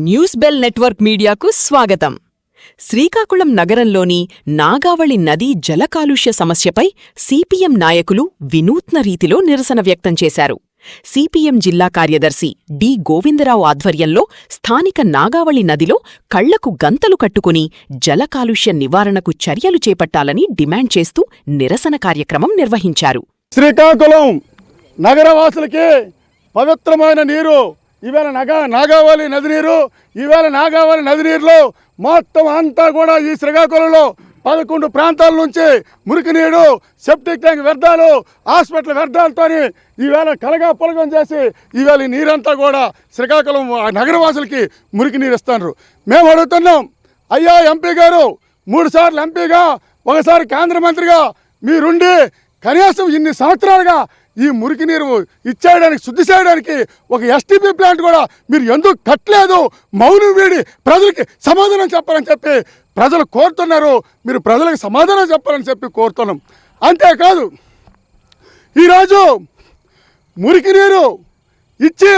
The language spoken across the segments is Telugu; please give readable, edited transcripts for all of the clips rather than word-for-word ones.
న్యూస్ బెల్ నెట్వర్క్ మీడియాకు స్వాగతం. శ్రీకాకుళం నగరంలోని నాగావళి నదీ జల కాలుష్య సమస్యపై సిపిఎం నాయకులు వినూత్న రీతిలో నిరసన వ్యక్తం చేశారు. సిపిఎం జిల్లా కార్యదర్శి డి గోవిందరావు ఆధ్వర్యంలో స్థానిక నాగావళి నదిలో కళ్లకు గంతలు కట్టుకుని జల కాలుష్య నివారణకు చర్యలు చేపట్టాలని డిమాండ్ చేస్తూ నిరసన కార్యక్రమం నిర్వహించారు. శ్రీకాకుళం నగరవాసులకి పవిత్రమైన నీరు ఈవేళ నాగావళి నది నీరు. ఈవేళ నాగావళి నది నీరులో మొత్తం అంతా కూడా ఈ శ్రీకాకుళంలో 11 ప్రాంతాల నుంచి మురికి నీరు, సెప్టిక్ ట్యాంక్ వ్యర్థాలు, హాస్పిటల్ వ్యర్థాలతో ఈవేళ కలగా పొలగం చేసి ఈవేళ ఈ నీరంతా కూడా శ్రీకాకుళం నగరవాసులకి మురికి నీరు ఇస్తున్నారు. మేము అడుగుతున్నాం, అయ్యా ఎంపీ గారు, 3 సార్లు ఎంపీగా, ఒకసారి కేంద్ర మంత్రిగా మీరుండి కనీసం ఇన్ని సంవత్సరాలుగా ఈ మురికి నీరు ఇచ్చేయడానికి, శుద్ధి చేయడానికి ఒక ఎస్టీపీ ప్లాంట్ కూడా మీరు ఎందుకు కట్టలేదు? మౌనం వీడి ప్రజలకి సమాధానం చెప్పాలని చెప్పి ప్రజలు కోరుతున్నారు. మీరు ప్రజలకు సమాధానం చెప్పాలని చెప్పి కోరుతున్నాం. అంతేకాదు, ఈరోజు మురికి నీరు ఇచ్చి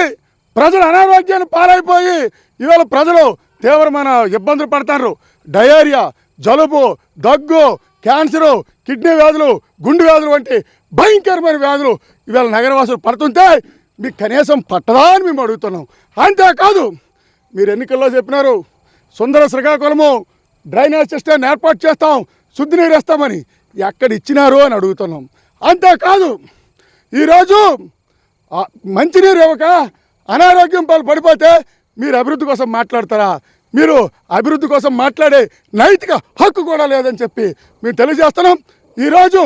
ప్రజలు అనారోగ్యాన్ని పాలైపోయి ఇవాళ ప్రజలు తీవ్రమైన ఇబ్బందులు పడతారు. డయేరియా, జలుబు, దగ్గు, క్యాన్సరు, కిడ్నీ వ్యాధులు, గుండె వ్యాధులు వంటి భయంకరమైన వ్యాధులు ఇవాళ నగరవాసులు పడుతుంటే మీకు కనీసం పట్టదా అని మేము అడుగుతున్నాం. అంతేకాదు, మీరు ఎన్నికల్లో చెప్పినారు సుందర శ్రీకాకుళము డ్రైనేజ్ సిస్టమ్ ఏర్పాటు చేస్తాం, శుద్ధి నీరు వేస్తామని. ఎక్కడ ఇచ్చినారు అని అడుగుతున్నాం. అంతేకాదు, ఈరోజు మంచినీరు ఇవ్వక అనారోగ్యం పాలు పడిపోతే మీరు అభివృద్ధి కోసం మాట్లాడతారా? మీరు అభివృద్ధి కోసం మాట్లాడే నైతిక హక్కు కూడా లేదని చెప్పి మేము తెలియజేస్తున్నాం. ఈరోజు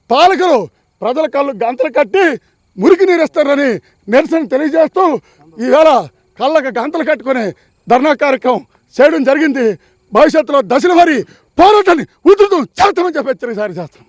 పాలకులు ప్రజల కళ్ళు గంతలు కట్టి మురికి నీరు ఇస్తారని నిరసన తెలియజేస్తూ ఈవేళ కళ్ళకు గంతలు కట్టుకుని ధర్నా కార్యక్రమం చేయడం జరిగింది. భవిష్యత్తులో దశల వారి పోరాటాన్ని ఉధృతం చేస్తామని చెప్పి హెచ్చరిక చేస్తాం.